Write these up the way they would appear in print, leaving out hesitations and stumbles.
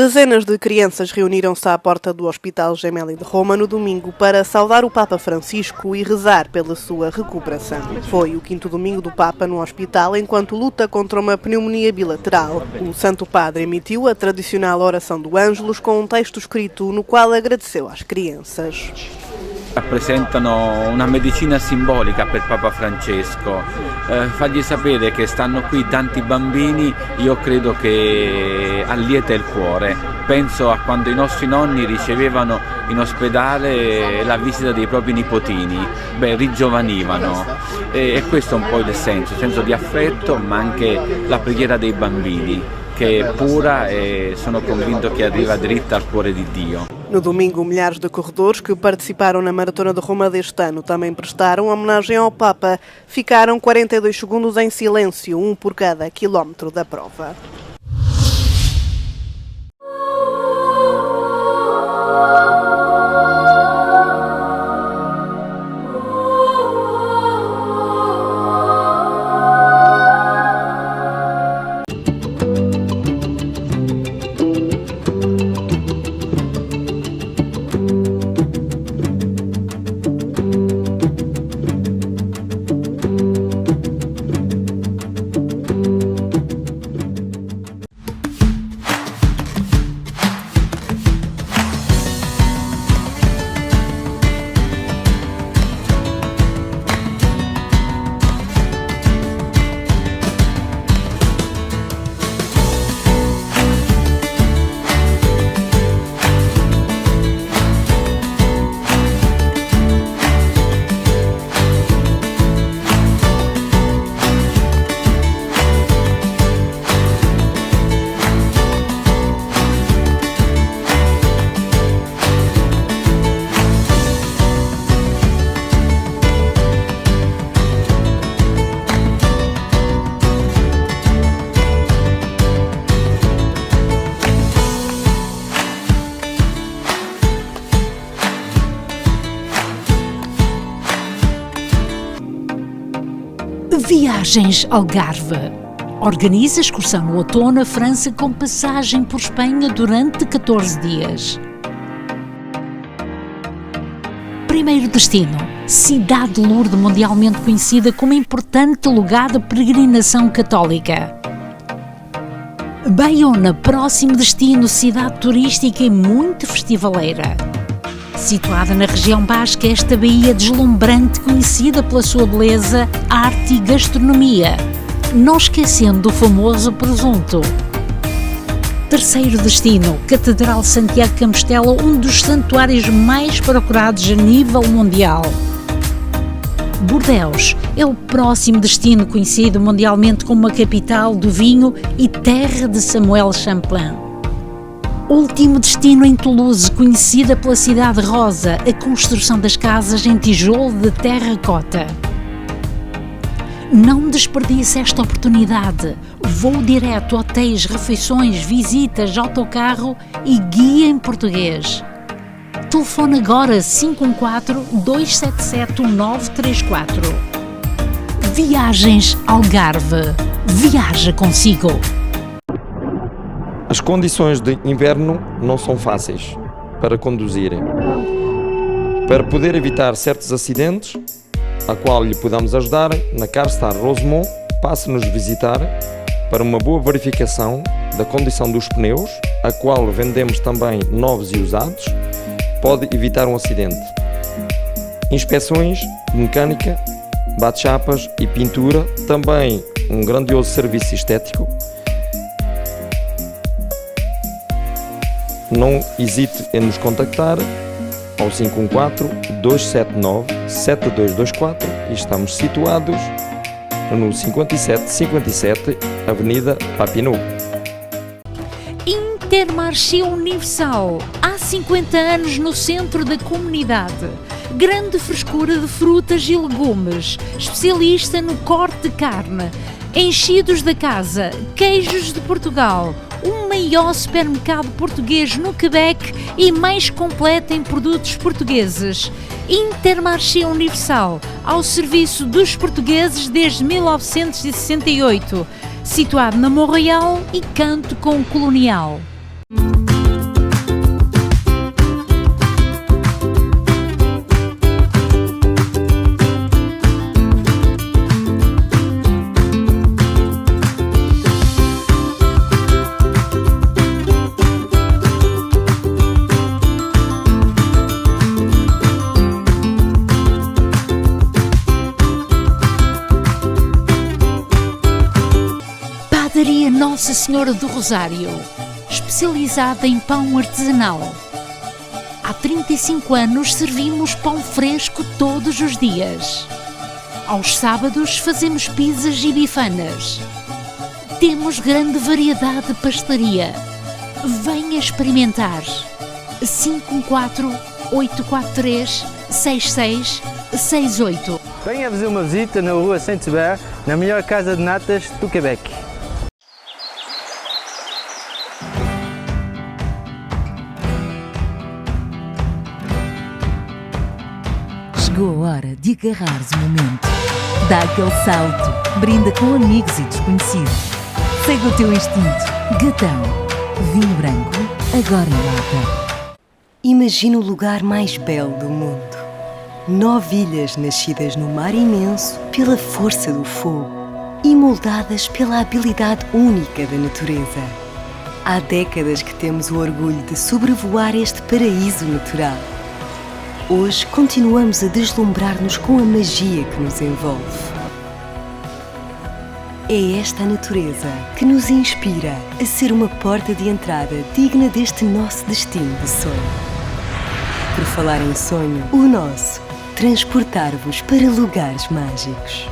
Dezenas de crianças reuniram-se à porta do Hospital Gemelli de Roma no domingo para saudar o Papa Francisco e rezar pela sua recuperação. Foi o 5º domingo do Papa no hospital enquanto luta contra uma pneumonia bilateral. O Santo Padre emitiu a tradicional oração do Ângelus com um texto escrito no qual agradeceu às crianças. Rappresentano una medicina simbolica per Papa Francesco, fargli sapere che stanno qui tanti bambini, io credo che allieta il cuore. Penso a quando i nostri nonni ricevevano in ospedale la visita dei propri nipotini, rigiovanivano, e questo è un po' il senso di affetto, ma anche la preghiera dei bambini, che è pura e sono convinto che arriva dritta al cuore di Dio. No domingo, milhares de corredores que participaram na Maratona de Roma deste ano também prestaram homenagem ao Papa. Ficaram 42 segundos em silêncio, um por cada quilómetro da prova. Viagens Algarve. Organiza excursão no outono à França com passagem por Espanha durante 14 dias. Primeiro destino, Cidade de Lourdes, mundialmente conhecida como importante lugar de peregrinação católica. Baiona, próximo destino, cidade turística e muito festivaleira. Situada na região basca, esta baía deslumbrante, conhecida pela sua beleza, arte e gastronomia, não esquecendo o famoso presunto. Terceiro destino, Catedral Santiago de Compostela, um dos santuários mais procurados a nível mundial. Bordeaux é o próximo destino, conhecido mundialmente como a capital do vinho e terra de Samuel Champlain. Último destino em Toulouse, conhecida pela Cidade Rosa, a construção das casas em tijolo de terracota. Não desperdice esta oportunidade. Voo direto, hotéis, refeições, visitas, autocarro e guia em português. Telefone agora 514-277-1934. Viagens Algarve. Viaja consigo. As condições de inverno não são fáceis para conduzirem. Para poder evitar certos acidentes, a qual lhe podemos ajudar, na CarStar Rosemont, passe-nos visitar para uma boa verificação da condição dos pneus, a qual vendemos também novos e usados, pode evitar um acidente. Inspeções de mecânica, bate-chapas e pintura, também um grandioso serviço estético. Não hesite em nos contactar ao 514-279-7224 e estamos situados no 5757 Avenida Papineau. Intermarché Universal, há 50 anos no centro da comunidade. Grande frescura de frutas e legumes, especialista no corte de carne, enchidos da casa, queijos de Portugal, o maior supermercado português no Quebec e mais completo em produtos portugueses. Intermarché Universal, ao serviço dos portugueses desde 1968, situado na Montreal e Canto com Colonial. Padaria Nossa Senhora do Rosário, especializada em pão artesanal. Há 35 anos servimos pão fresco todos os dias. Aos sábados fazemos pizzas e bifanas. Temos grande variedade de pastelaria. Venha experimentar. 514-843-6668. Venha fazer uma visita na rua Saint-Hubert, na melhor casa de natas do Quebec. Chegou a hora de agarrares o momento. Dá aquele salto, brinda com amigos e desconhecidos. Segue o teu instinto. Gatão, vinho branco, agora em lata. Imagina o lugar mais belo do mundo. 9 ilhas nascidas no mar imenso pela força do fogo e moldadas pela habilidade única da natureza. Há décadas que temos o orgulho de sobrevoar este paraíso natural. Hoje continuamos a deslumbrar-nos com a magia que nos envolve. É esta a natureza que nos inspira a ser uma porta de entrada digna deste nosso destino de sonho. Por falar em sonho, o nosso, transportar-vos para lugares mágicos.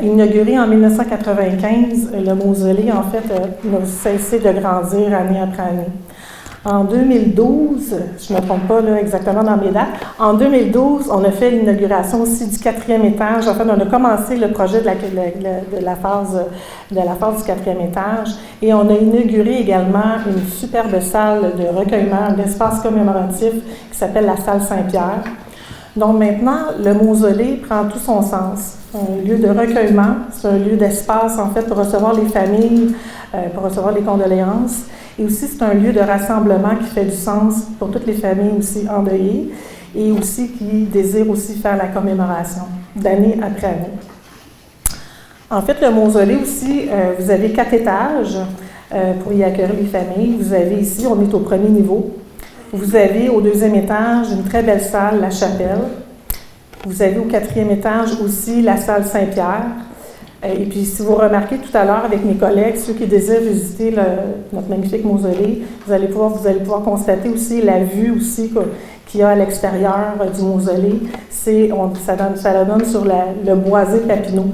Inauguré en 1995, le mausolée, en fait, n'a cessé de grandir année après année. En 2012, je ne me trompe pas là, exactement dans mes dates, en 2012, on a fait l'inauguration aussi du 4e étage. En fait, on a commencé le projet de la phase du 4e étage et on a inauguré également une superbe salle de recueillement, d'espace commémoratif qui s'appelle la salle Saint-Pierre. Donc maintenant, le mausolée prend tout son sens. C'est un lieu de recueillement, c'est un lieu d'espace en fait pour recevoir les familles, pour recevoir les condoléances. Et aussi, c'est un lieu de rassemblement qui fait du sens pour toutes les familles aussi endeuillées et aussi qui désirent aussi faire la commémoration d'année après année. En fait, le mausolée aussi, vous avez 4 étages pour y accueillir les familles. Vous avez ici, on est au 1er niveau. Vous avez au 2e étage une très belle salle, la chapelle. Vous avez au 4e étage aussi la salle Saint-Pierre. Et puis, si vous remarquez tout à l'heure avec mes collègues, ceux qui désirent visiter notre magnifique mausolée, vous allez pouvoir constater aussi la vue aussi qu'il y a à l'extérieur du mausolée. Ça donne sur le boisé Papineau,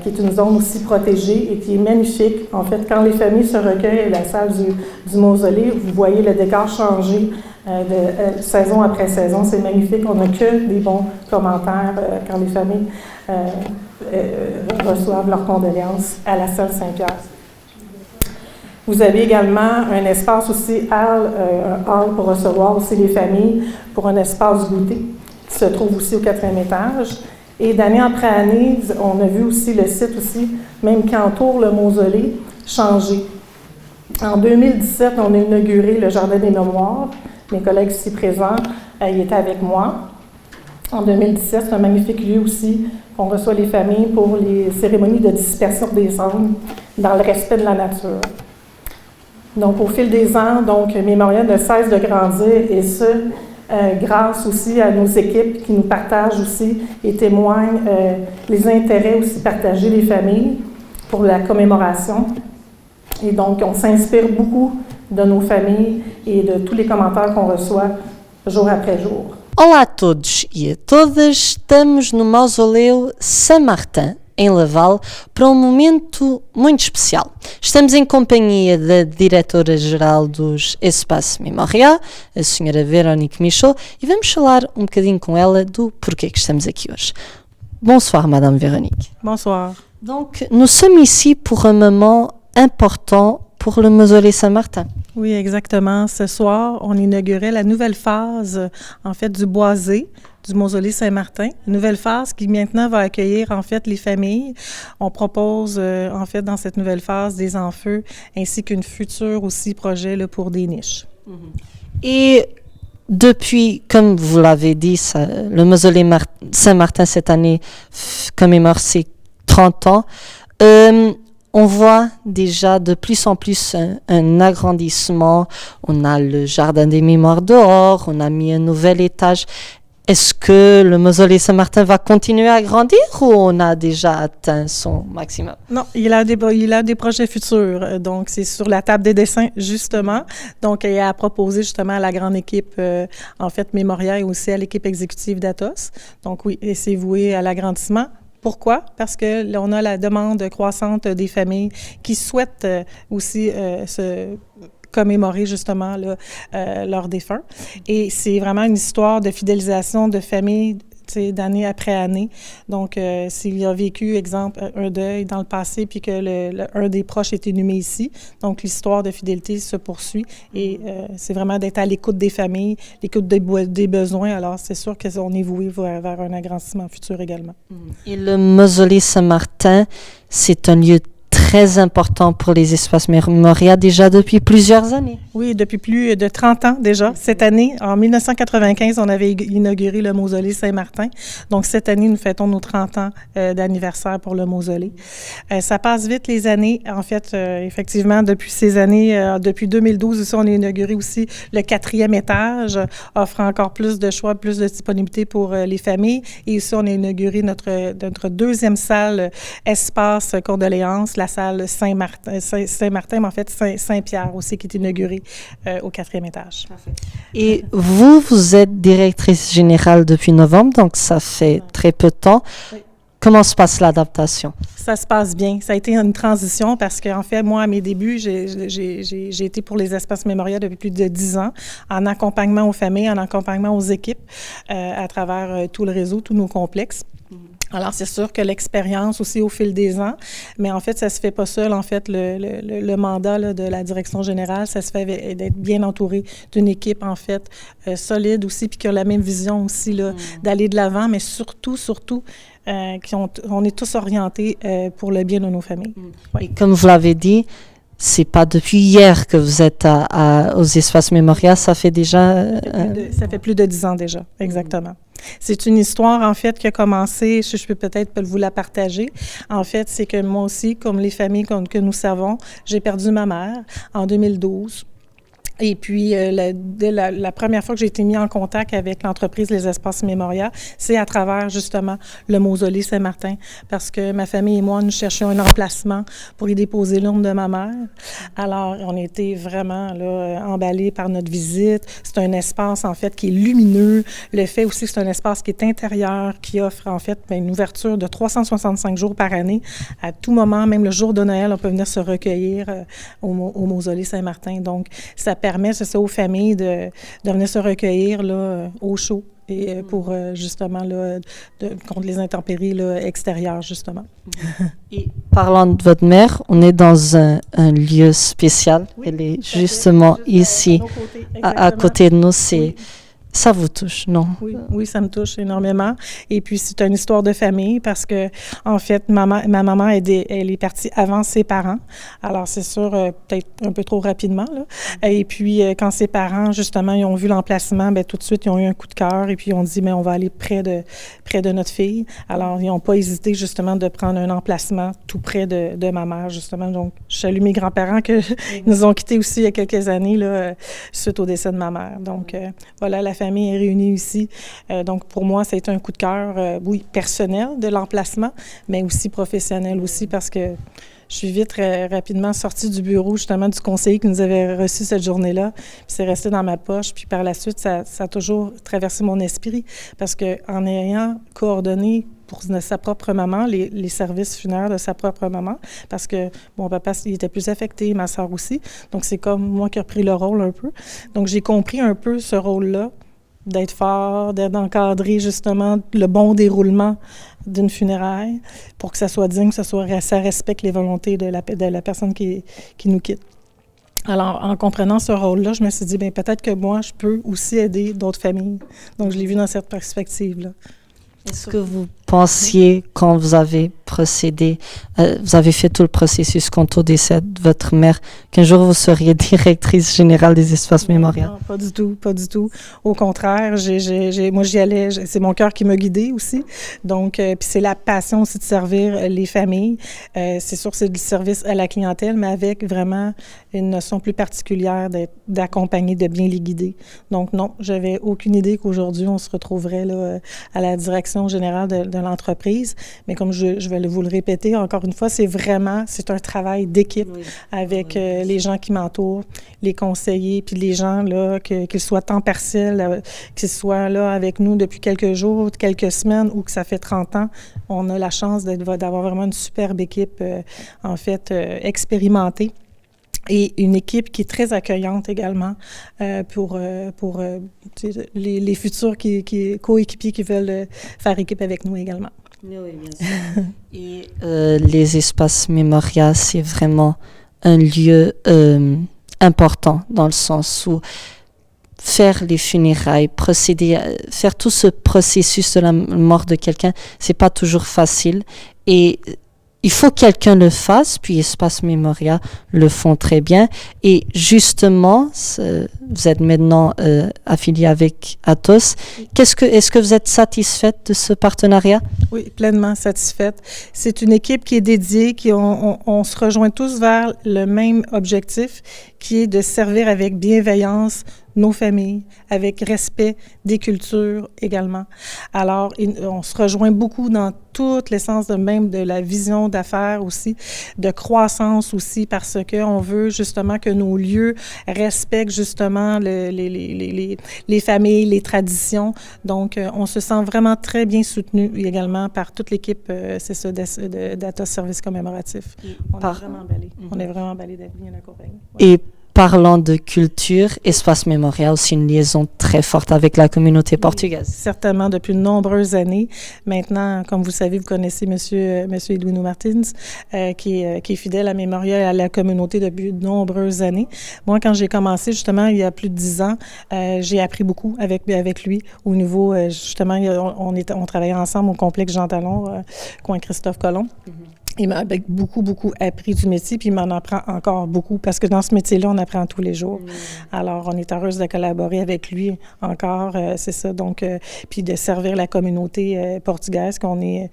qui est une zone aussi protégée et qui est magnifique. En fait, quand les familles se recueillent à la salle du mausolée, vous voyez le décor changer de saison après saison. C'est magnifique. On n'a que des bons commentaires quand les familles reçoivent leurs condoléances à la salle Saint-Pierre. Vous avez également un espace aussi, un hall pour recevoir aussi les familles, pour un espace goûter qui se trouve aussi au 4e étage. Et d'année après année, on a vu aussi le site aussi, même qui entoure le mausolée, changer. En 2017, on a inauguré le Jardin des Mémoires. Mes collègues ici présents, ils étaient avec moi. En 2017, c'est un magnifique lieu aussi. On reçoit les familles pour les cérémonies de dispersion des cendres dans le respect de la nature. Donc, au fil des ans, Mémorial ne cesse de grandir et ce, grâce aussi à nos équipes qui nous partagent aussi et témoignent les intérêts aussi partagés des familles pour la commémoration. Et donc, on s'inspire beaucoup de nos familles et de tous les commentaires qu'on reçoit jour après jour. Olá a todos e a todas, estamos no Mausoléu Saint-Martin, em Laval para um momento muito especial. Estamos em companhia da diretora-geral dos Espaços Mémoria, a senhora Véronique Michaud, e vamos falar um bocadinho com ela do porquê que estamos aqui hoje. Bonsoir, Madame Véronique. Bonsoir. Donc, nous sommes ici pour un moment important pour le mausolée Saint-Martin. Oui, exactement. Ce soir, on inaugurait la nouvelle phase, en fait, du boisé du mausolée Saint-Martin. Une nouvelle phase qui maintenant va accueillir, en fait, les familles. On propose, en fait, dans cette nouvelle phase, des enfeux ainsi qu'une future aussi projet là, pour des niches. Et depuis, comme vous l'avez dit, le mausolée Saint-Martin cette année commémore ses 30 ans. On voit déjà de plus en plus un agrandissement. On a le jardin des mémoires dehors, on a mis un nouvel étage. Est-ce que le mausolée Saint-Martin va continuer à grandir ou on a déjà atteint son maximum? Non, il a des projets futurs. Donc, c'est sur la table des dessins, justement. Donc, il a proposé justement à la grande équipe, en fait, Mémoria et aussi à l'équipe exécutive d'Atos. Donc, oui, et c'est voué à l'agrandissement. Pourquoi? Parce que là, on a la demande croissante des familles qui souhaitent aussi se commémorer justement là, leurs défunts. Et c'est vraiment une histoire de fidélisation de familles d'année après année. Donc, s'il y a vécu, exemple, un deuil dans le passé, puis que un des proches est inhumé ici, donc l'histoire de fidélité se poursuit et c'est vraiment d'être à l'écoute des familles, l'écoute des besoins. Alors, c'est sûr qu'on est voué vers un agrandissement futur également. Et le mausolée Saint-Martin, c'est un lieu très important pour les espaces Mémoria déjà depuis plusieurs années. Oui, depuis plus de 30 ans déjà. Cette année, en 1995, on avait inauguré le mausolée Saint-Martin. Donc, cette année, nous fêtons nos 30 ans d'anniversaire pour le mausolée. Ça passe vite les années. En fait, effectivement, depuis ces années, depuis 2012 aussi, on a inauguré aussi le 4e étage, offrant encore plus de choix, plus de disponibilité pour les familles. Et aussi, on a inauguré notre 2e salle espace condoléances, la salle Saint-Martin, mais en fait Saint-Pierre aussi, qui est inaugurée au 4e étage. Parfait. Et vous êtes directrice générale depuis novembre, donc ça fait très peu de temps. Oui. Comment se passe l'adaptation? Ça se passe bien. Ça a été une transition parce qu'en fait, moi, à mes débuts, j'ai été pour les espaces Mémoria depuis plus de 10 ans, en accompagnement aux familles, en accompagnement aux équipes, à travers tout le réseau, tous nos complexes. Alors, c'est sûr que l'expérience aussi au fil des ans, mais en fait, ça se fait pas seul. En fait, le mandat là, de la direction générale, ça se fait d'être bien entouré d'une équipe, en fait, solide aussi, puis qui a la même vision aussi, là, d'aller de l'avant, mais surtout, on est tous orientés pour le bien de nos familles. Ouais. Et comme vous l'avez dit, c'est pas depuis hier que vous êtes aux espaces Mémoria, ça fait déjà... Ça fait plus de 10 ans déjà, exactement. C'est une histoire, en fait, qui a commencé, je peux peut-être vous la partager. En fait, c'est que moi aussi, comme les familles que nous savons, j'ai perdu ma mère en 2012. Et puis, la première fois que j'ai été mis en contact avec l'entreprise Les Espaces Mémoria, c'est à travers, justement, le mausolée Saint-Martin, parce que ma famille et moi, nous cherchions un emplacement pour y déposer l'urne de ma mère. Alors, on était vraiment là, emballés par notre visite. C'est un espace, en fait, qui est lumineux. Le fait aussi que c'est un espace qui est intérieur, qui offre, en fait, une ouverture de 365 jours par année. À tout moment, même le jour de Noël, on peut venir se recueillir au mausolée Saint-Martin. Donc, ça permet, c'est ça, aux familles de venir se recueillir là, au chaud et pour justement là, contre les intempéries là, extérieures, justement. Et parlant de votre mère, on est dans un lieu spécial. Oui, elle est justement ici, à côté de nous. C'est... Ça vous touche, non? Oui, ça me touche énormément. Et puis, c'est une histoire de famille parce que, en fait, ma maman, elle est partie avant ses parents. Alors, c'est sûr, peut-être un peu trop rapidement, là. Et puis, quand ses parents, justement, ils ont vu l'emplacement, bien, tout de suite, ils ont eu un coup de cœur et puis ils ont dit, mais on va aller près de notre fille. Alors, ils n'ont pas hésité, justement, de prendre un emplacement tout près de ma mère, justement. Donc, je salue mes grands-parents qui nous ont quittés aussi il y a quelques années, là, suite au décès de ma mère. Donc, voilà, la famille est réunie ici. Donc, pour moi, ça a été un coup de cœur, oui, personnel de l'emplacement, mais aussi professionnel aussi, parce que je suis vite, rapidement sortie du bureau, justement, du conseiller qui nous avait reçu cette journée-là. Puis c'est resté dans ma poche. Puis par la suite, ça a toujours traversé mon esprit, parce qu'en ayant coordonné pour sa propre maman, les services funéraires de sa propre maman, parce que mon papa, il était plus affecté, ma soeur aussi. Donc, c'est comme moi qui ai repris le rôle un peu. Donc, j'ai compris un peu ce rôle-là, d'être fort, d'encadrer justement le bon déroulement d'une funéraille pour que ça soit digne, que ça respecte les volontés de la personne qui nous quitte. Alors, en comprenant ce rôle-là, je me suis dit, bien, peut-être que moi, je peux aussi aider d'autres familles. Donc, je l'ai vu dans cette perspective-là. Est-ce que vous pensiez, quand vous avez procédé, vous avez fait tout le processus quant au décès de votre mère, qu'un jour vous seriez directrice générale des espaces mémoriaux? Non, pas du tout, pas du tout. Au contraire, moi j'y allais, c'est mon cœur qui m'a guidée aussi. Donc, puis c'est la passion aussi de servir les familles. C'est sûr que c'est du service à la clientèle, mais avec vraiment une notion plus particulière d'accompagner, de bien les guider. Donc non, j'avais aucune idée qu'aujourd'hui on se retrouverait là à la direction générale de l'entreprise. Mais comme je vais vous le répéter encore une fois, c'est un travail d'équipe avec les gens qui m'entourent, les conseillers, puis les gens là, qu'ils soient temps partiel, qu'ils soient là avec nous depuis quelques jours, quelques semaines ou que ça fait 30 ans. On a la chance d'avoir vraiment une superbe équipe, expérimentée. Et une équipe qui est très accueillante également pour les futurs coéquipiers qui veulent faire équipe avec nous également. Oui, bien sûr. Et les espaces mémoriaux, c'est vraiment un lieu important dans le sens où faire les funérailles, faire tout ce processus de la mort de quelqu'un, c'est pas toujours facile. Et il faut que quelqu'un le fasse, puis Espace Mémorial le font très bien. Et justement, vous êtes maintenant affilié avec Atos. Est-ce que vous êtes satisfaite de ce partenariat? Oui, pleinement satisfaite. C'est une équipe qui est dédiée, on se rejoint tous vers le même objectif, qui est de servir avec bienveillance nos familles, avec respect des cultures également. Alors, on se rejoint beaucoup dans toute l'essence de la vision d'affaires aussi, de croissance aussi, parce qu'on veut justement que nos lieux respectent justement les familles, les traditions. Donc, on se sent vraiment très bien soutenu également par toute l'équipe, d'Atos Services Commémoratifs. On est vraiment emballés d'être bien accompagnés. Ouais. Et parlant de culture, Espace Mémorial a aussi une liaison très forte avec la communauté portugaise. Certainement, depuis de nombreuses années. Maintenant, comme vous savez, vous connaissez Monsieur Edwino Martins, qui est fidèle à Mémorial et à la communauté depuis de nombreuses années. Moi, quand j'ai commencé, justement, il y a plus de 10 ans, j'ai appris beaucoup avec lui au niveau, justement, on travaillait ensemble au complexe Jean Talon, coin Christophe Colomb. Mm-hmm. Il m'a beaucoup appris du métier, puis il m'en apprend encore beaucoup, parce que dans ce métier-là, on apprend tous les jours. Alors, on est heureuse de collaborer avec lui encore, c'est ça. Donc, puis de servir la communauté portugaise, qu'on est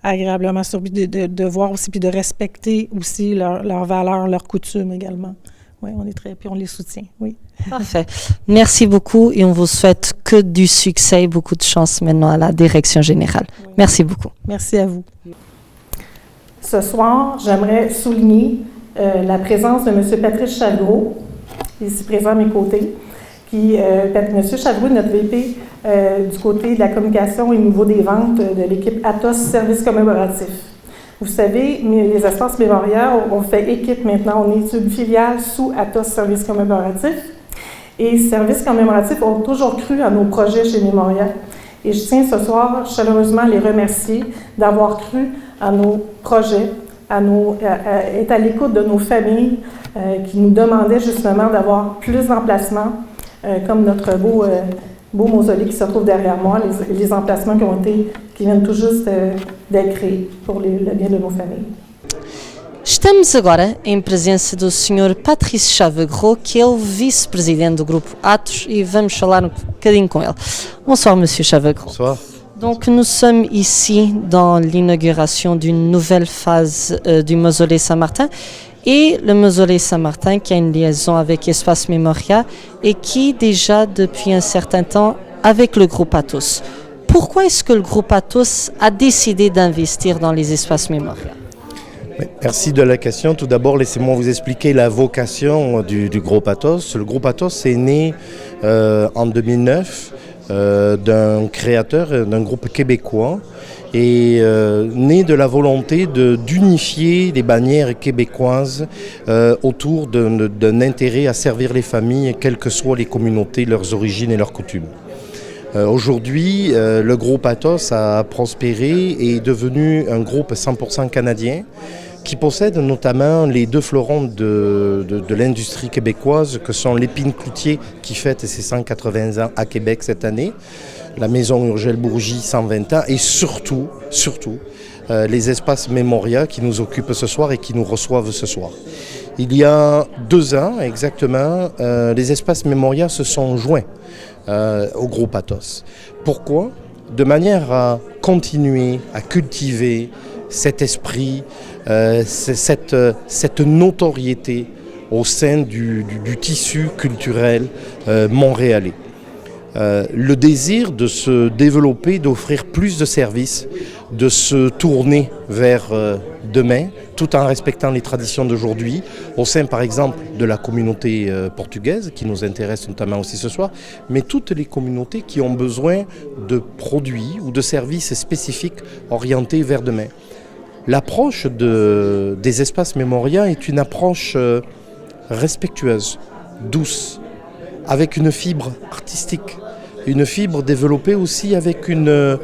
agréablement surpris de voir aussi, puis de respecter aussi leurs valeurs, leurs coutumes également. Oui, puis on les soutient, oui. Parfait. Merci beaucoup et on vous souhaite que du succès et beaucoup de chance maintenant à la direction générale. Oui. Merci beaucoup. Merci à vous. Ce soir, j'aimerais souligner la présence de M. Patrice Chavreau, ici présent à mes côtés. M. Chavreau est notre VP du côté de la communication et au niveau des ventes de l'équipe Atos Services Commémoratifs. Vous savez, les espaces mémoriaux, on fait équipe maintenant. On est une filiale sous Atos Services Commémoratifs. Et Services Commémoratifs ont toujours cru à nos projets chez Mémorial. Et je tiens ce soir chaleureusement à les remercier d'avoir cru à nos projets, être à l'écoute de nos familles qui nous demandaient justement d'avoir plus d'emplacements, comme notre beau mausolée qui se trouve derrière moi, les emplacements qui viennent tout juste d'être créés pour le bien de nos familles. Estamos agora em presença do Sr. Patrice Chavreau, que é o vice-presidente do grupo Atos, e vamos falar um bocadinho com ele. Bonsoir, Monsieur Chavreau. Bonsoir. Donc, nous sommes ici dans l'inauguration d'une nouvelle phase du mausolée Saint-Martin. Et le mausolée Saint-Martin qui a une liaison avec Espace Mémorial et qui déjà depuis un certain temps avec le groupe Atos. Pourquoi est-ce que le groupe Atos a décidé d'investir dans les espaces mémoriaux? Merci de la question. Tout d'abord, laissez-moi vous expliquer la vocation du groupe Atos. Le groupe Atos est né en 2009 d'un créateur, d'un groupe québécois, et né de la volonté d'unifier les bannières québécoises autour d'un intérêt à servir les familles, quelles que soient les communautés, leurs origines et leurs coutumes. Aujourd'hui, le groupe Athos a prospéré et est devenu un groupe 100% canadien qui possède notamment les deux fleurons de l'industrie québécoise que sont l'Épine Cloutier qui fête ses 180 ans à Québec cette année, la maison Urgel Bourgie 120 ans et surtout les espaces Mémoria qui nous occupent ce soir et qui nous reçoivent ce soir. Il y a 2 ans exactement, les espaces Mémoria se sont joints au groupe Athos. Pourquoi ? De manière à continuer à cultiver cet esprit, cette notoriété au sein du tissu culturel montréalais. Le désir de se développer, d'offrir plus de services, de se tourner vers demain, tout en respectant les traditions d'aujourd'hui, au sein par exemple de la communauté portugaise, qui nous intéresse notamment aussi ce soir, mais toutes les communautés qui ont besoin de produits ou de services spécifiques orientés vers demain. L'approche des espaces Mémoria est une approche respectueuse, douce, avec une fibre artistique, une fibre développée aussi avec une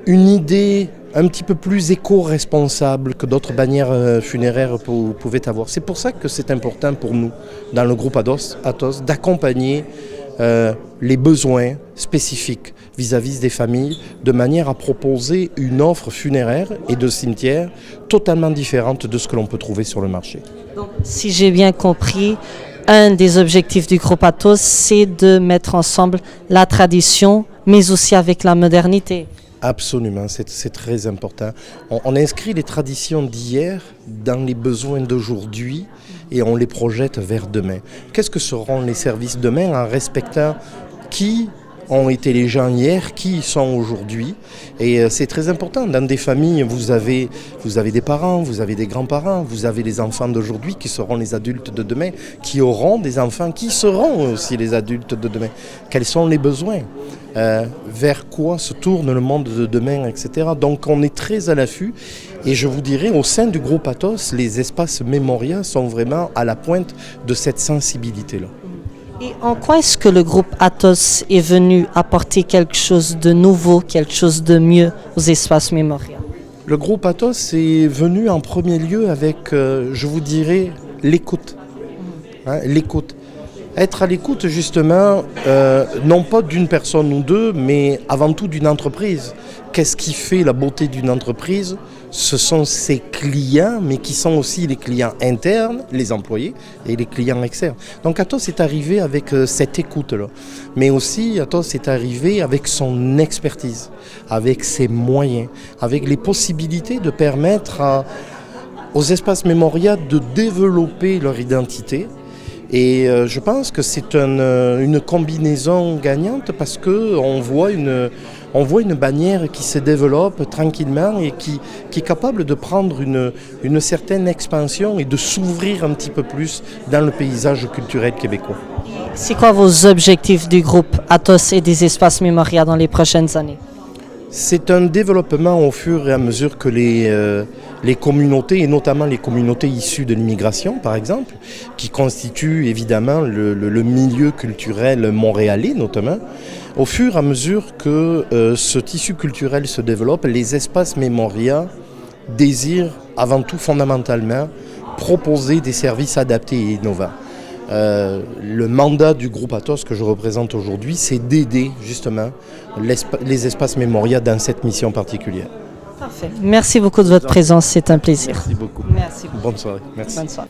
idée un petit peu plus éco-responsable que d'autres bannières funéraires pouvaient avoir. C'est pour ça que c'est important pour nous, dans le groupe Athos, d'accompagner les besoins spécifiques vis-à-vis des familles, de manière à proposer une offre funéraire et de cimetière totalement différente de ce que l'on peut trouver sur le marché. Donc, si j'ai bien compris, un des objectifs du groupe Athos, c'est de mettre ensemble la tradition, mais aussi avec la modernité. Absolument, c'est très important. On inscrit les traditions d'hier dans les besoins d'aujourd'hui et on les projette vers demain. Qu'est-ce que seront les services demain en respectant qui ont été les gens hier, qui y sont aujourd'hui. Et c'est très important. Dans des familles, vous avez des parents, vous avez des grands-parents, vous avez les enfants d'aujourd'hui qui seront les adultes de demain, qui auront des enfants qui seront aussi les adultes de demain. Quels sont les besoins ? Vers quoi se tourne le monde de demain, etc. Donc on est très à l'affût. Et je vous dirais, au sein du groupe Athos, les espaces Mémoria sont vraiment à la pointe de cette sensibilité-là. Et en quoi est-ce que le groupe Athos est venu apporter quelque chose de nouveau, quelque chose de mieux aux espaces Mémoria? Le groupe Athos est venu en premier lieu avec, je vous dirais, l'écoute. L'écoute. Être à l'écoute justement, non pas d'une personne ou deux, mais avant tout d'une entreprise. Qu'est-ce qui fait la beauté d'une entreprise ? Ce sont ses clients, mais qui sont aussi les clients internes, les employés, et les clients externes. Donc Athos est arrivé avec cette écoute-là. Mais aussi Athos est arrivé avec son expertise, avec ses moyens, avec les possibilités de permettre aux espaces Mémoria de développer leur identité. Et je pense que c'est une combinaison gagnante parce qu'on voit une bannière qui se développe tranquillement et qui est capable de prendre une certaine expansion et de s'ouvrir un petit peu plus dans le paysage culturel québécois. C'est quoi vos objectifs du groupe Athos et des espaces Mémoria dans les prochaines années? C'est un développement au fur et à mesure que les communautés, et notamment les communautés issues de l'immigration par exemple, qui constituent évidemment le milieu culturel montréalais notamment, au fur et à mesure que ce tissu culturel se développe, les espaces Mémoria désirent avant tout fondamentalement proposer des services adaptés et innovants. Le mandat du groupe Athos que je représente aujourd'hui, c'est d'aider justement les espaces Mémoria dans cette mission particulière. Parfait. Merci beaucoup de votre présence, c'est un plaisir. Merci beaucoup. Merci beaucoup. Bonne soirée. Merci. Bonne soirée.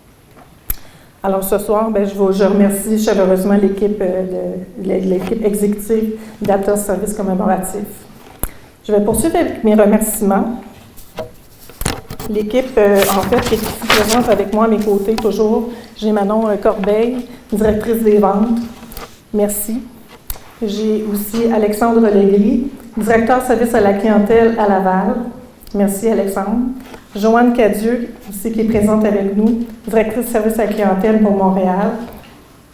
Alors ce soir, je remercie chaleureusement l'équipe exécutive d'Athos Services commémoratifs. Je vais poursuivre avec mes remerciements. L'équipe, en fait, qui est ici présente avec moi à mes côtés toujours. J'ai Manon Corbeil, directrice des ventes. Merci. J'ai aussi Alexandre Legris, directeur service à la clientèle à Laval. Merci Alexandre. Joanne Cadieux, aussi qui est présente avec nous, directrice service à la clientèle pour Montréal.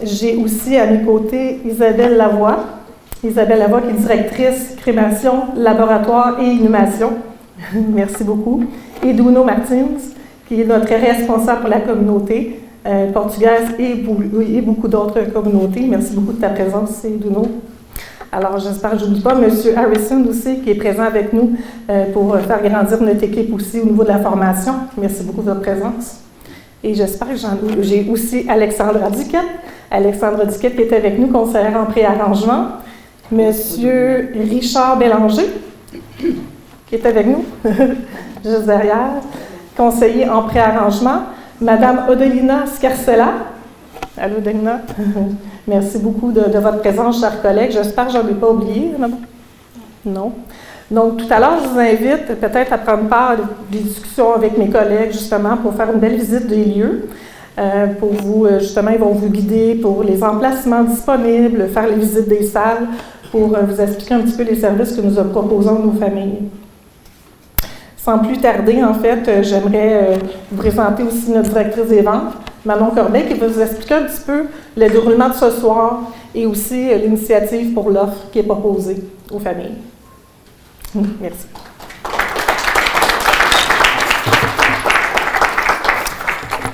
J'ai aussi à mes côtés Isabelle Lavoie, Isabelle Lavoie, qui est directrice crémation, laboratoire et inhumation. Merci beaucoup. Et Duno Martins, qui est notre responsable pour la communauté portugaise et beaucoup d'autres communautés. Merci beaucoup de ta présence, Duno. Alors, j'espère que je n'oublie pas M. Harrison aussi, qui est présent avec nous pour faire grandir notre équipe aussi au niveau de la formation. Merci beaucoup de votre présence. Et j'espère que j'ai aussi Alexandra Duquette. Alexandra Duquette qui est avec nous, conseillère en préarrangement. M. Richard Bélanger, qui est avec nous, juste derrière, conseiller en préarrangement. Madame Odelina Scarcella. Allô, Odelina. Merci beaucoup de votre présence, chers collègues. J'espère que je n'en ai pas oublié. Non. Donc, tout à l'heure, je vous invite peut-être à prendre part des discussions avec mes collègues, justement, pour faire une belle visite des lieux. Pour vous, justement, ils vont vous guider pour les emplacements disponibles, faire les visites des salles, pour vous expliquer un petit peu les services que nous proposons à nos familles. Sans plus tarder, en fait, j'aimerais vous présenter aussi notre directrice des ventes, Manon Corbeil, qui va vous expliquer un petit peu le déroulement de ce soir et aussi l'initiative pour l'offre qui est proposée aux familles. Merci.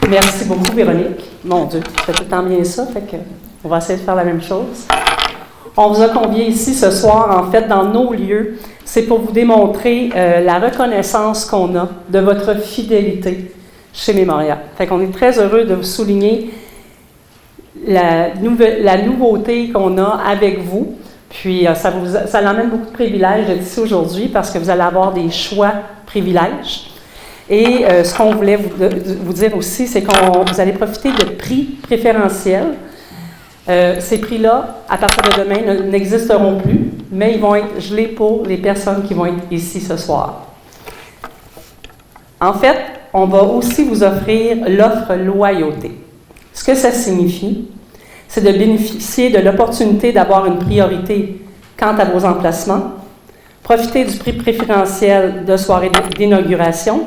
Merci beaucoup, Véronique. Mon Dieu, tu fais tout le temps bien ça, fait que on va essayer de faire la même chose. On vous a conviés ici ce soir, en fait, dans nos lieux. C'est pour vous démontrer la reconnaissance qu'on a de votre fidélité chez Mémoria. Fait qu'on est très heureux de vous souligner la nouveauté qu'on a avec vous. Puis, ça l'emmène beaucoup de privilèges d'être ici aujourd'hui parce que vous allez avoir des choix privilèges. Et ce qu'on voulait vous dire aussi, c'est que vous allez profiter de prix préférentiels. Ces prix-là, à partir de demain, n'existeront plus, mais ils vont être gelés pour les personnes qui vont être ici ce soir. En fait, on va aussi vous offrir l'offre loyauté. Ce que ça signifie, c'est de bénéficier de l'opportunité d'avoir une priorité quant à vos emplacements, profiter du prix préférentiel de soirée d'inauguration,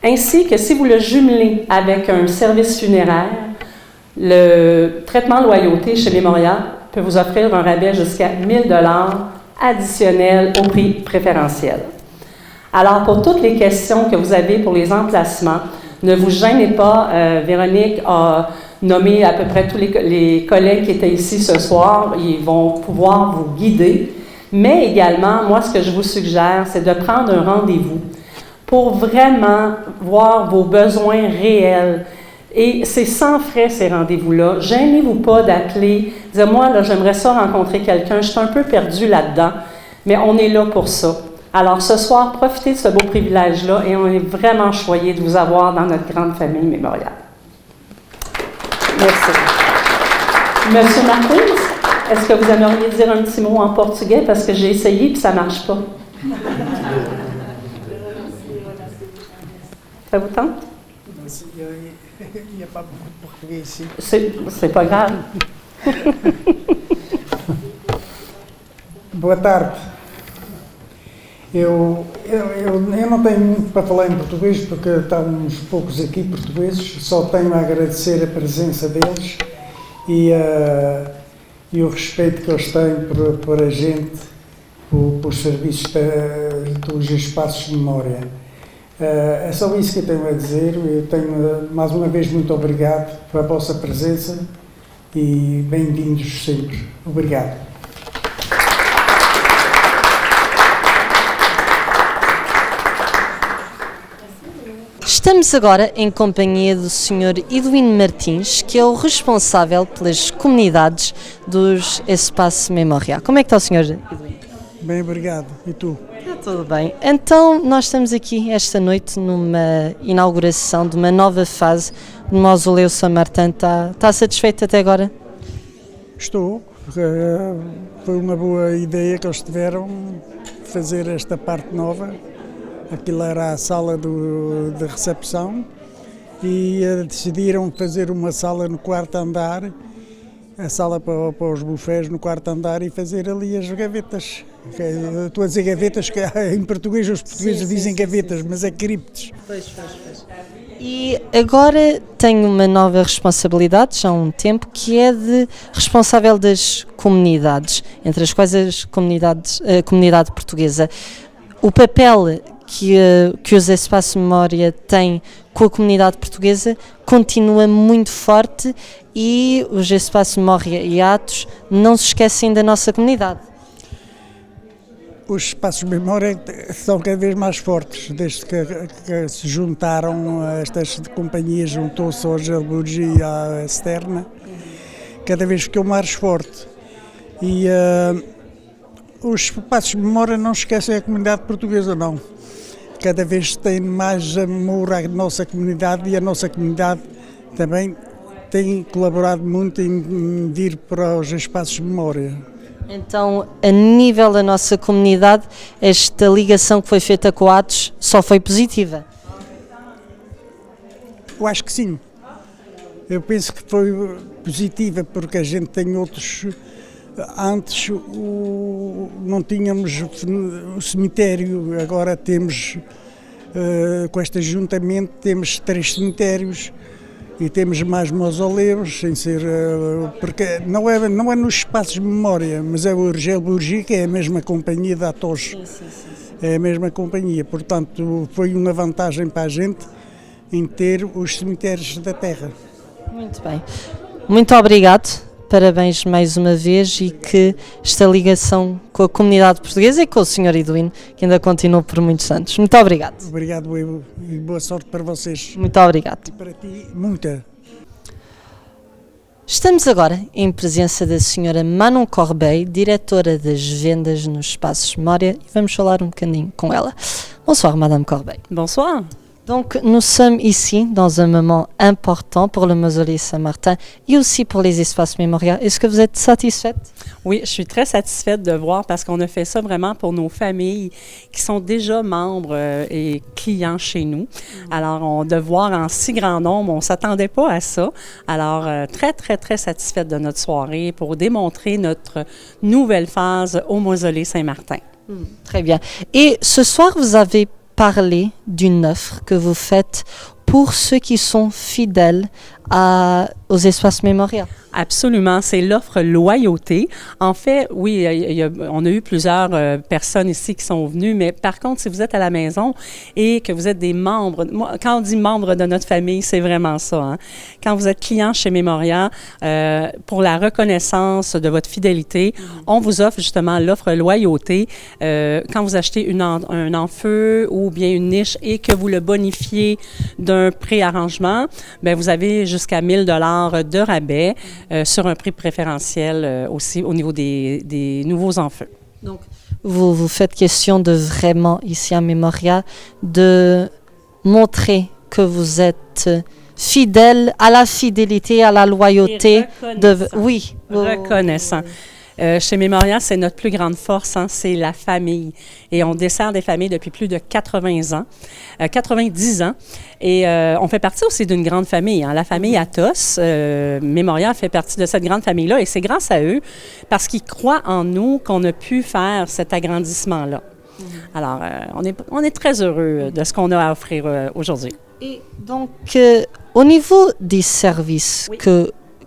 ainsi que si vous le jumelez avec un service funéraire, le traitement loyauté chez Mémoria peut vous offrir un rabais jusqu'à 1 000 $ additionnel au prix préférentiel. Alors, pour toutes les questions que vous avez pour les emplacements, ne vous gênez pas. Véronique a nommé à peu près tous les collègues qui étaient ici ce soir. Ils vont pouvoir vous guider. Mais également, moi, ce que je vous suggère, c'est de prendre un rendez-vous pour vraiment voir vos besoins réels. Et c'est sans frais, ces rendez-vous-là. Gênez-vous pas d'appeler, dire « Moi, là, j'aimerais ça rencontrer quelqu'un, je suis un peu perdu là-dedans. » Mais on est là pour ça. Alors, ce soir, profitez de ce beau privilège-là et on est vraiment choyés de vous avoir dans notre grande famille mémoriale. Merci. Monsieur Martins, est-ce que vous aimeriez dire un petit mot en portugais? Parce que j'ai essayé et ça ne marche pas. Ça vous tente? Il n'y a pas beaucoup de portugais ici. C'est pas grave. Boa tarde. Eu não tenho muito para falar em português porque estamos poucos aqui portugueses, só tenho a agradecer a presença deles e o respeito que eles têm por a gente, por serviços de liturgia e espaços de memória. É só isso que eu tenho a dizer. Eu tenho, mais uma vez, muito obrigado pela vossa presença e bem-vindos sempre. Obrigado. Estamos agora em companhia do Sr. Eduino Martins, que é o responsável pelas comunidades dos Espaço Mémoria. Como é que está o Sr. Eduino? Bem, obrigado. E tu? Está tudo bem. Então, nós estamos aqui esta noite numa inauguração de uma nova fase do Mausoleu São Martin. Está satisfeito até agora? Estou. Foi uma boa ideia que eles tiveram, fazer esta parte nova. Aquilo era a sala de recepção e decidiram fazer uma sala no quarto andar, a sala para os bufés no quarto andar e fazer ali as gavetas. Estou a dizer gavetas, que em português os portugueses dizem gavetas, mas é criptes. Pois. E agora tenho uma nova responsabilidade, já há um tempo, que é de responsável das comunidades, entre as quais a comunidade portuguesa. O papel que os Espaços Memória têm com a comunidade portuguesa continua muito forte e os Espaços Memória e Atos não se esquecem da nossa comunidade. Os espaços de memória são cada vez mais fortes, desde que se juntaram estas companhias, juntou-se hoje a Burgi e a Externa, cada vez ficou mais forte. E os espaços de memória não esquecem a comunidade portuguesa, não. Cada vez tem mais amor à nossa comunidade e a nossa comunidade também tem colaborado muito em vir para os espaços de memória. Então, a nível da nossa comunidade, esta ligação que foi feita com a Atos só foi positiva? Eu acho que sim. Eu penso que foi positiva porque a gente tem outros... Antes não tínhamos o cemitério, agora temos, com este ajuntamento, temos 3 cemitérios. E temos mais mausoléus, sem ser, porque não é nos espaços de memória, mas é o Urgel Burgi, que é a mesma companhia da Atos. É a mesma companhia, portanto foi uma vantagem para a gente em ter os cemitérios da terra. Muito bem. Muito obrigado. Parabéns mais uma vez e que esta ligação com a comunidade portuguesa e com o Sr. Eduino, que ainda continua por muitos anos. Muito obrigado. Obrigado, eu, e boa sorte para vocês. Muito obrigado. E para ti, muita. Estamos agora em presença da Sra. Manon Corbeil, diretora das vendas nos Espaços Memória, e vamos falar um bocadinho com ela. Bonsoir, Madame Corbeil. Bonsoir. Donc, nous sommes ici dans un moment important pour le mausolée Saint-Martin et aussi pour les espaces mémoriaux. Est-ce que vous êtes satisfaite? Oui, je suis très satisfaite de voir parce qu'on a fait ça vraiment pour nos familles qui sont déjà membres et clients chez nous. Alors, de voir en si grand nombre, on ne s'attendait pas à ça. Alors, très, très, très satisfaite de notre soirée pour démontrer notre nouvelle phase au mausolée Saint-Martin. Très bien. Et ce soir, vous avez parler d'une offre que vous faites pour ceux qui sont fidèles aux espaces mémoriaux. Absolument, c'est l'offre loyauté. En fait, oui, on a eu plusieurs personnes ici qui sont venues, mais par contre, si vous êtes à la maison et que vous êtes des membres, quand on dit membres de notre famille, c'est vraiment ça. Hein? Quand vous êtes client chez Memoria, pour la reconnaissance de votre fidélité, on vous offre justement l'offre loyauté. Quand vous achetez un en-feu ou bien une niche et que vous le bonifiez d'un préarrangement, bien, vous avez jusqu'à 1 000 $ de rabais. Sur un prix préférentiel aussi au niveau des nouveaux en-feu. Donc, vous faites question de vraiment, ici à Memoria, de montrer que vous êtes fidèle à la fidélité, à la loyauté. Oui. Reconnaissant. Chez Memoria, c'est notre plus grande force, hein, c'est la famille. Et on dessert des familles depuis plus de 90 ans. Et on fait partie aussi d'une grande famille, hein, la famille Atos. Memoria fait partie de cette grande famille-là et c'est grâce à eux, parce qu'ils croient en nous, qu'on a pu faire cet agrandissement-là. Alors, on est très heureux de ce qu'on a à offrir aujourd'hui. Et donc, au niveau des services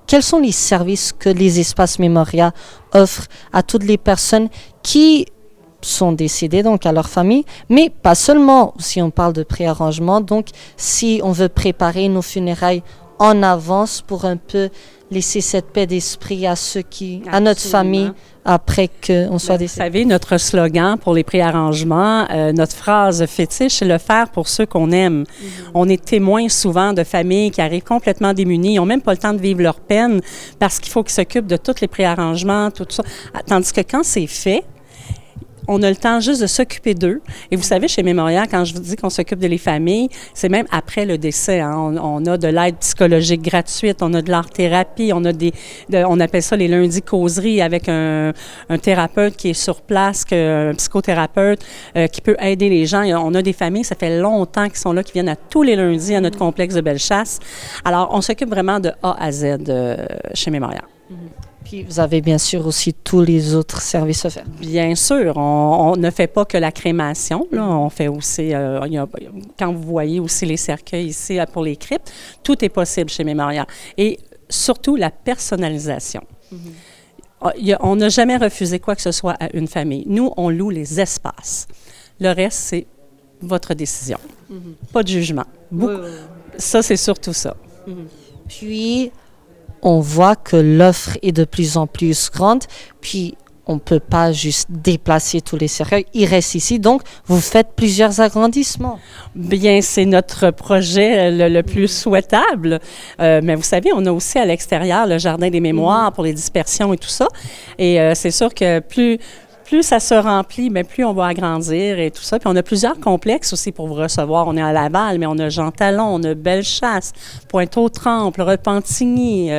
quels sont les services que les espaces Memoria offrent à toutes les personnes qui sont décédées, donc à leur famille, mais pas seulement, si on parle de préarrangement, donc si on veut préparer nos funérailles en avance pour un peu laisser cette paix d'esprit à ceux à notre famille, après qu'on soit décédé. Vous savez, notre slogan pour les préarrangements, notre phrase fétiche, c'est le faire pour ceux qu'on aime. On est témoin souvent de familles qui arrivent complètement démunies, ils n'ont même pas le temps de vivre leur peine parce qu'il faut qu'ils s'occupent de tous les préarrangements, tout ça. Tandis que quand c'est fait, on a le temps juste de s'occuper d'eux. Et vous savez, chez Memoria, quand je vous dis qu'on s'occupe de les familles, c'est même après le décès. Hein. On a de l'aide psychologique gratuite, on a de l'art-thérapie, on a on appelle ça les lundis causeries avec un thérapeute qui est sur place, un psychothérapeute qui peut aider les gens. On a des familles, ça fait longtemps qu'ils sont là, qui viennent à tous les lundis à notre complexe de Bellechasse. Alors, on s'occupe vraiment de A à Z chez Memoria. Puis vous avez bien sûr aussi tous les autres services offerts. Bien sûr, on ne fait pas que la crémation. Là, on fait aussi, quand vous voyez aussi les cercueils ici pour les cryptes, tout est possible chez Mémorial. Et surtout la personnalisation. On n'a jamais refusé quoi que ce soit à une famille. Nous, on loue les espaces. Le reste, c'est votre décision. Pas de jugement. Ça, c'est surtout ça. Puis, on voit que l'offre est de plus en plus grande, puis on ne peut pas juste déplacer tous les cercueils, ils restent ici, donc vous faites plusieurs agrandissements. Bien, c'est notre projet le plus souhaitable, mais vous savez, on a aussi à l'extérieur le Jardin des mémoires pour les dispersions et tout ça, et c'est sûr que plus ça se remplit, mais plus on va agrandir et tout ça. Puis on a plusieurs complexes aussi pour vous recevoir. On est à Laval, mais on a Jean Talon, on a Bellechasse, Pointe-aux-Trembles, Repentigny.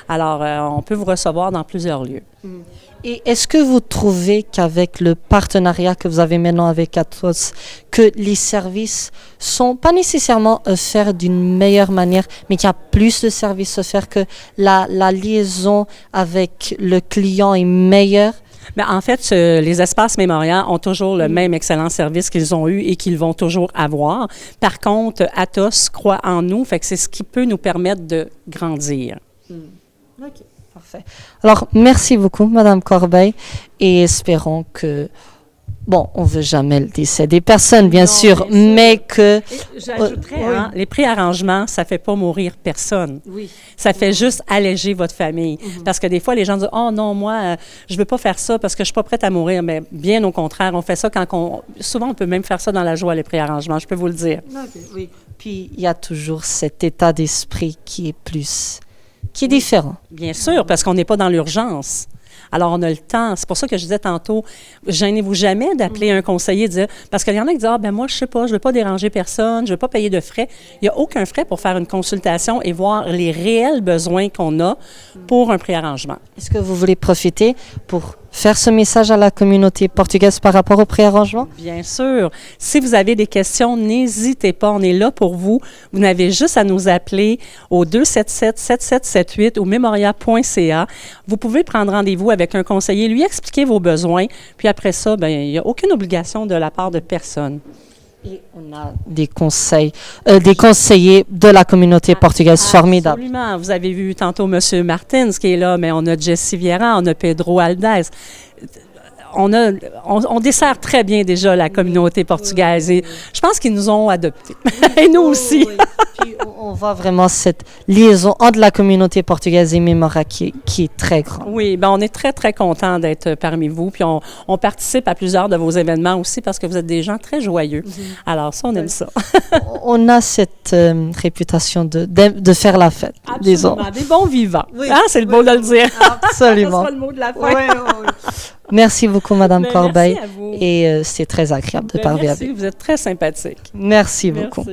Alors, on peut vous recevoir dans plusieurs lieux. Et est-ce que vous trouvez qu'avec le partenariat que vous avez maintenant avec Atos, que les services sont pas nécessairement offerts d'une meilleure manière, mais qu'il y a plus de services offerts, que la liaison avec le client est meilleure? Mais en fait, les espaces mémoriaux ont toujours le même excellent service qu'ils ont eu et qu'ils vont toujours avoir. Par contre, Atos croit en nous, fait que c'est ce qui peut nous permettre de grandir. OK, parfait. Alors, merci beaucoup, Madame Corbeil, et espérons que... Bon, on ne veut jamais le décès des personnes, bien sûr, mais que... J'ajouterais, les préarrangements, ça ne fait pas mourir personne. Oui. Ça fait juste alléger votre famille. Parce que des fois, les gens disent « Oh non, moi, je ne veux pas faire ça parce que je ne suis pas prête à mourir. » Mais bien au contraire, on fait ça souvent, on peut même faire ça dans la joie, les préarrangements, je peux vous le dire. Okay, oui. Puis, il y a toujours cet état d'esprit qui est différent. Bien sûr, parce qu'on n'est pas dans l'urgence. Alors, on a le temps. C'est pour ça que je disais tantôt, gênez-vous jamais d'appeler un conseiller et dire, parce qu'il y en a qui disent, moi, je sais pas, je veux pas déranger personne, je veux pas payer de frais. Il n'y a aucun frais pour faire une consultation et voir les réels besoins qu'on a pour un préarrangement. Est-ce que vous voulez profiter pour faire ce message à la communauté portugaise par rapport au préarrangement? Bien sûr. Si vous avez des questions, n'hésitez pas. On est là pour vous. Vous n'avez juste à nous appeler au 277-7778 ou memoria.ca. Vous pouvez prendre rendez-vous avec un conseiller, lui expliquer vos besoins. Puis après ça, il n'y a aucune obligation de la part de personne. Et on a des conseillers de la communauté portugaise formidables. Absolument. Vous avez vu tantôt M. Martins qui est là, mais on a Jesse Vieira, on a Pedro Aldez. On dessert très bien déjà la communauté portugaise et je pense qu'ils nous ont adoptés. Et nous aussi. Oui. Puis on voit vraiment cette liaison entre la communauté portugaise et Mémora qui est très grande. Oui, on est très, très contents d'être parmi vous. Puis on participe à plusieurs de vos événements aussi parce que vous êtes des gens très joyeux. Alors ça, on aime ça. On a cette réputation de faire la fête, disons. Des bons vivants. Oui. C'est le beau de le dire. Absolument. Ça sera le mot de la fin. Oui. Merci beaucoup, Madame Corbeil. Merci à vous. Et c'est très agréable de parler avec vous. Merci, vous êtes très sympathique. Merci beaucoup.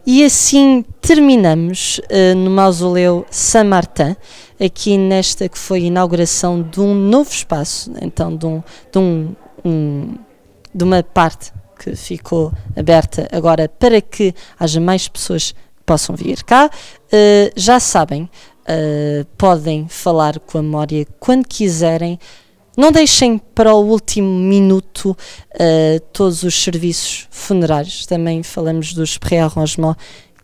E assim terminamos no Mausoléu Saint-Martin, aqui nesta que foi a inauguração de novo espaço, então de uma parte que ficou aberta agora para que haja mais pessoas que possam vir cá. Já sabem, podem falar com a Memória quando quiserem. Não deixem para o último minuto todos os serviços funerários. Também falamos dos pré-arrangements,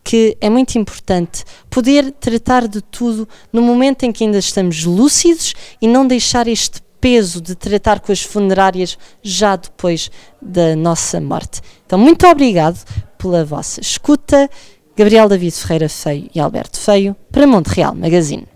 que é muito importante poder tratar de tudo no momento em que ainda estamos lúcidos e não deixar este peso de tratar com as funerárias já depois da nossa morte. Então, muito obrigado pela vossa escuta. Gabriel David Ferreira Feio e Alberto Feio para Montreal Magazine.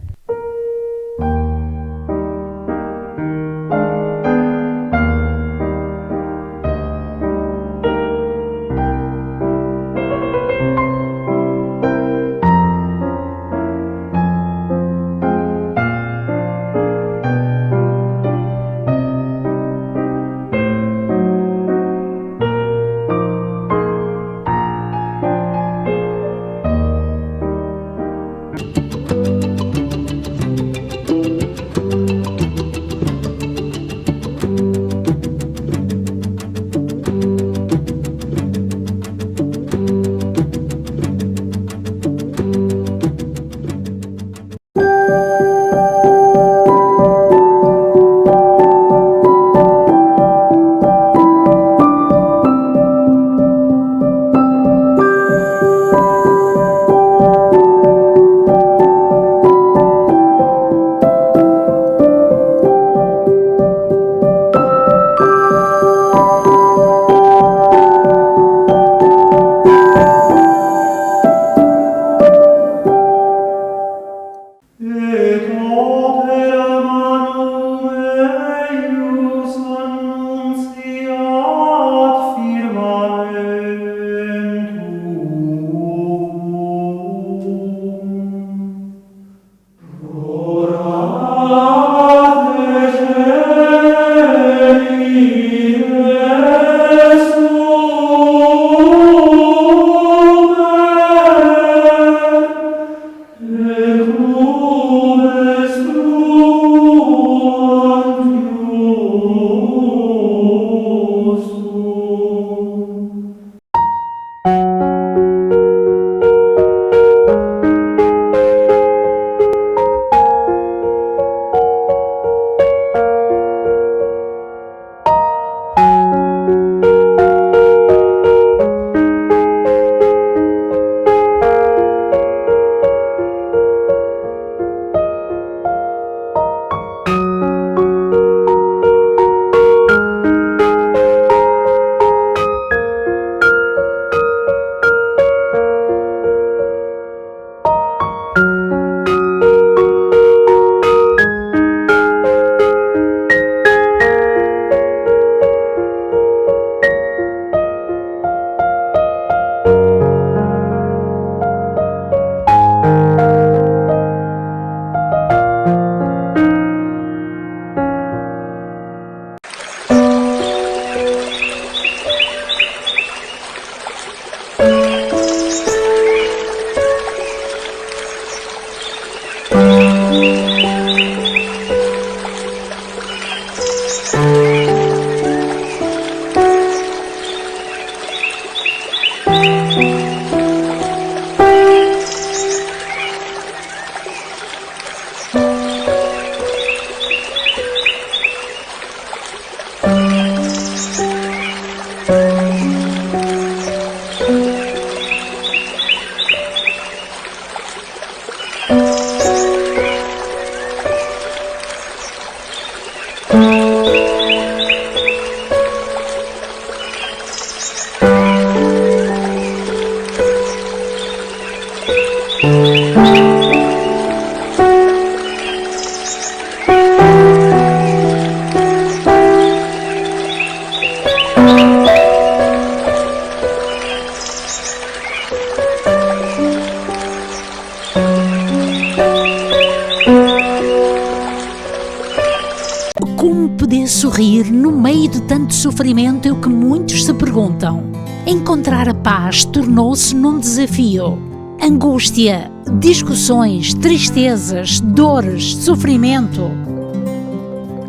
Como poder sorrir no meio de tanto sofrimento é o que muitos se perguntam. Encontrar a paz tornou-se num desafio. Angústia, discussões, tristezas, dores, sofrimento.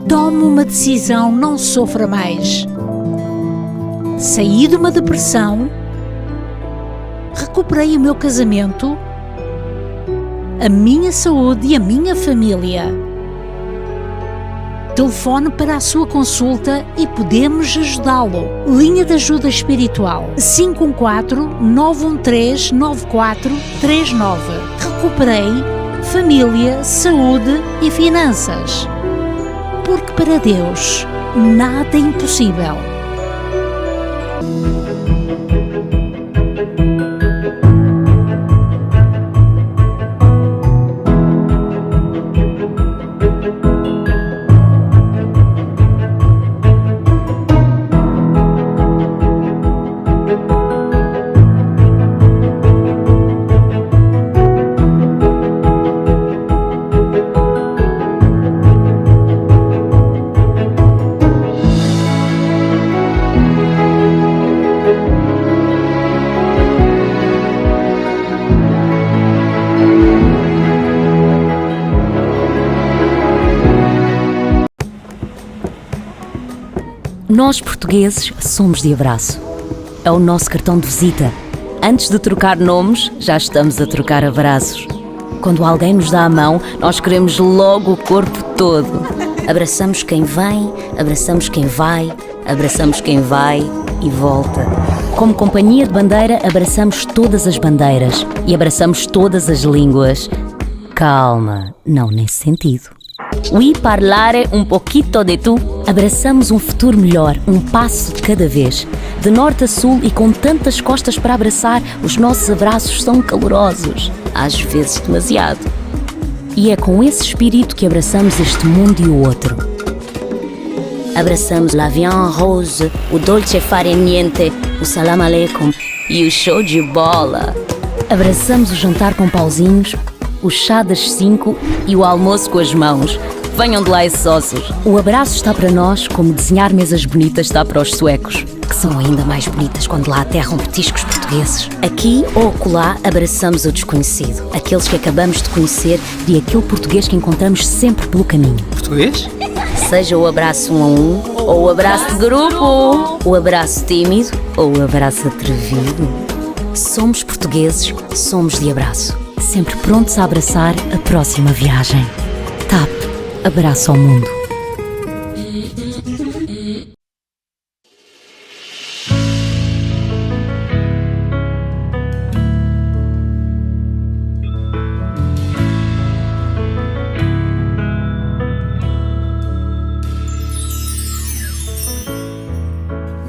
Tome uma decisão, não sofra mais. Saí de uma depressão, recuperei o meu casamento, a minha saúde e a minha família. Telefone para a sua consulta e podemos ajudá-lo. Linha de ajuda espiritual 514-913-9439. Recuperei família, saúde e finanças. Porque para Deus nada é impossível. Nós, portugueses, somos de abraço. É o nosso cartão de visita. Antes de trocar nomes, já estamos a trocar abraços. Quando alguém nos dá a mão, nós queremos logo o corpo todo. Abraçamos quem vem, abraçamos quem vai, abraçamos quem vai e volta. Como companhia de bandeira, abraçamos todas as bandeiras e abraçamos todas as línguas. Calma, não nesse sentido. Oui, parlare un poquito de tu. Abraçamos um futuro melhor, um passo de cada vez. De norte a sul e com tantas costas para abraçar, os nossos abraços são calorosos, às vezes demasiado. E é com esse espírito que abraçamos este mundo e o outro. Abraçamos la viande rose, o dolce fare niente, o salam aleikum e o show de bola. Abraçamos o jantar com pauzinhos, o chá das 5 e o almoço com as mãos. Venham de lá esses ossos. O abraço está para nós como desenhar mesas bonitas está para os suecos, que são ainda mais bonitas quando lá aterram petiscos portugueses. Aqui ou acolá abraçamos o desconhecido, aqueles que acabamos de conhecer e aquele português que encontramos sempre pelo caminho. Português? Seja o abraço 1 a 1, ou o abraço de grupo, o abraço tímido ou o abraço atrevido. Somos portugueses, somos de abraço. Sempre prontos a abraçar a próxima viagem. TAP, abraço ao mundo.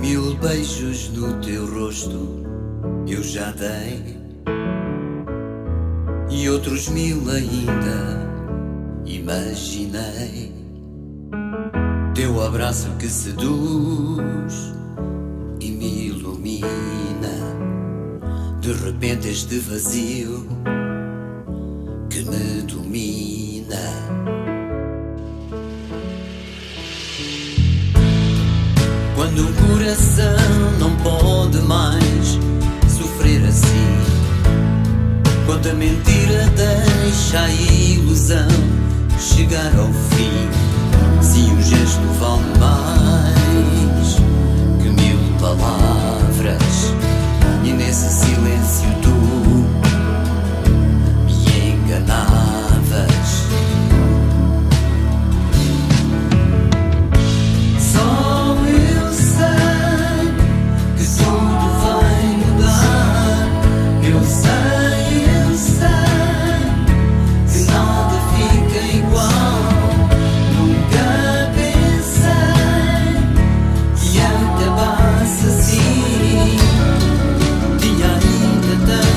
Mil beijos no teu rosto eu já dei, e outros 1000 ainda imaginei. Teu abraço que seduz e me ilumina. De repente este vazio que me domina. Quando o coração não pode mais sofrer assim, quando a mentira deixa a ilusão chegar ao fim, se um gesto vale mais que 1000 palavras, e nesse silêncio tu me enganavas. Só eu sei que tudo vai mudar. Eu sei que nada fica igual. Nunca pensei que acabasse assim. Tinha ainda tanto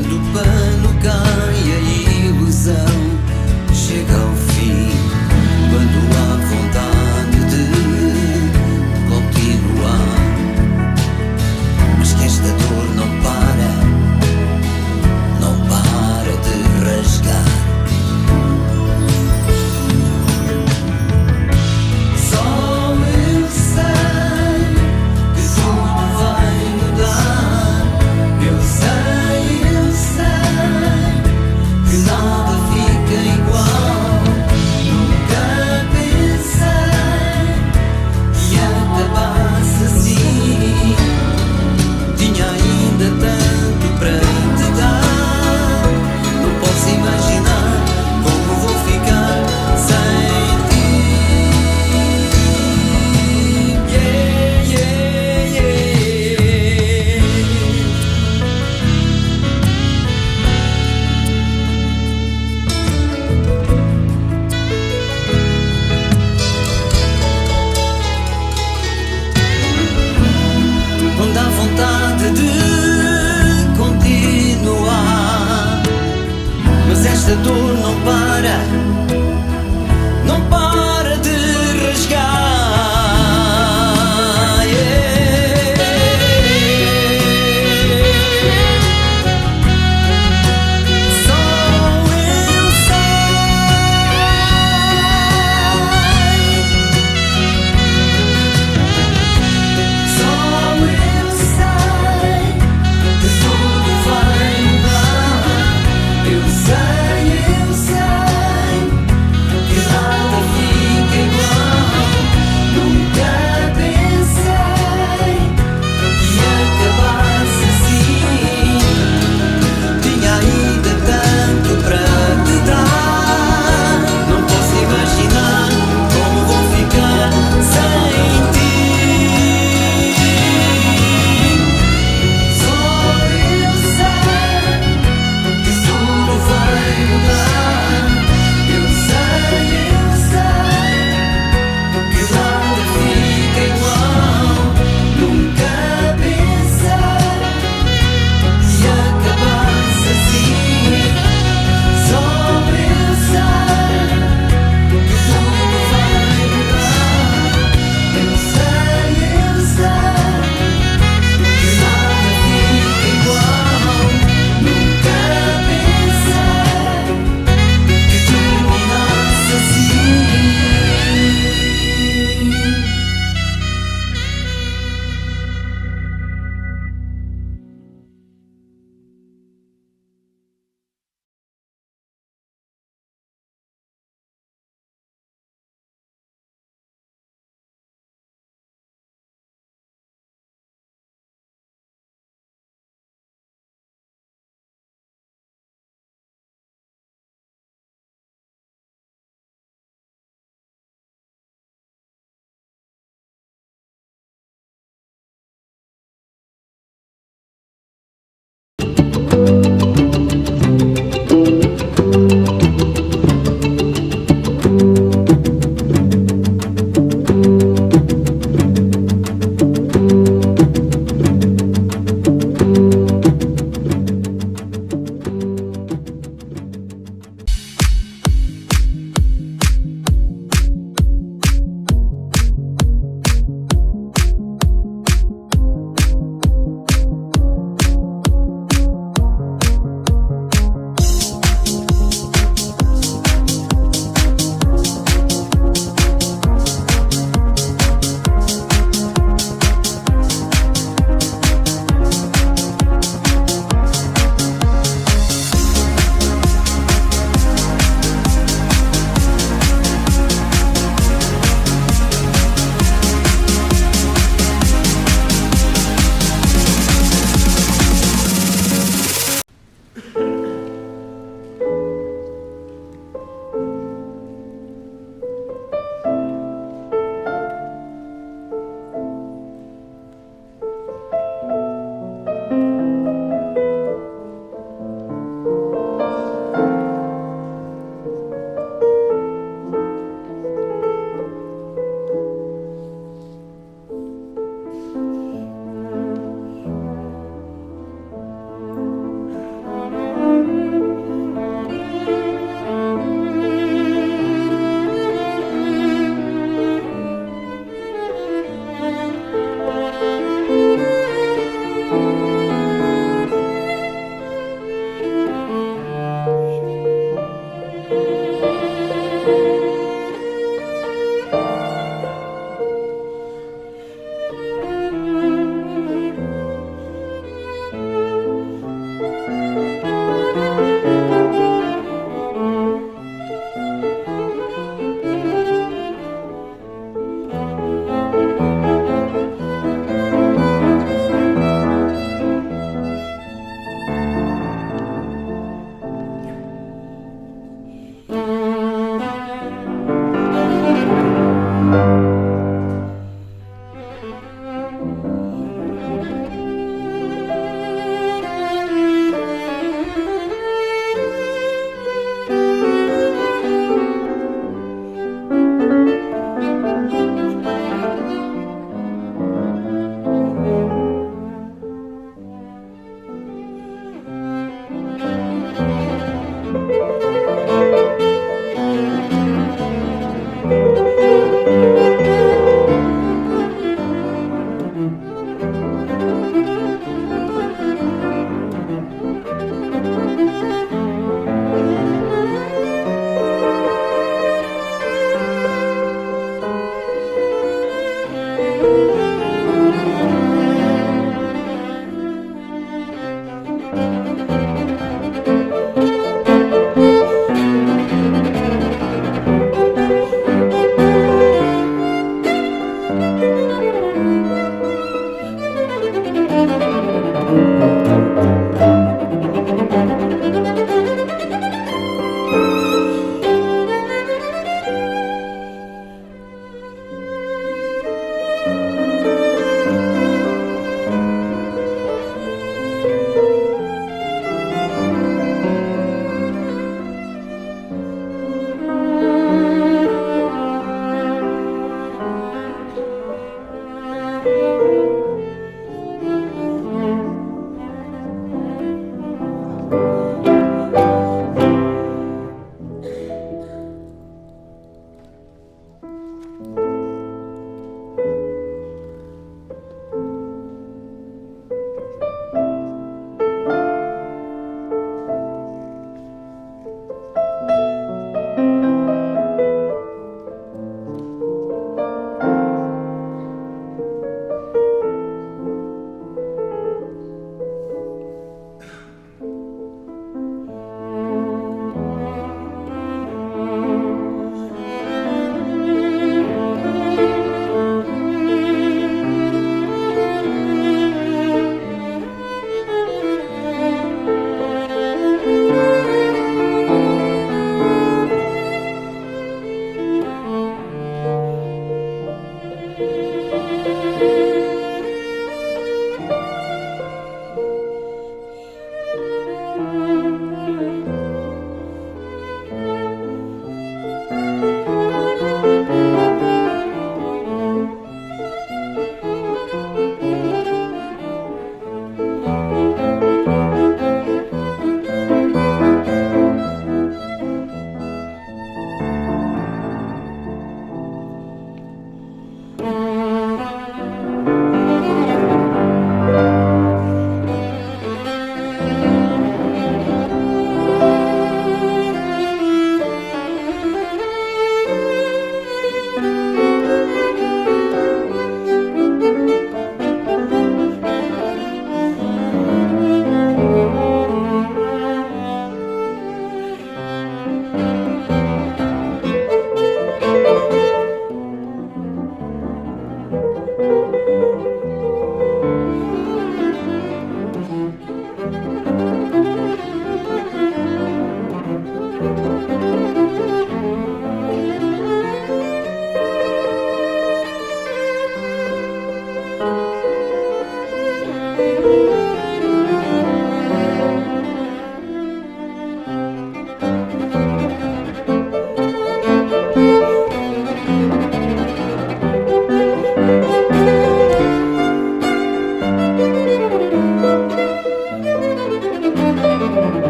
Quando o pano cai, a ilusão chega ao fim. Quando há vontade de continuar, mas que esta dor não para de rasgar. Só eu sei que tudo vai mudar. Eu sei que nada fica igual. Nunca pensei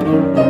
Thank you.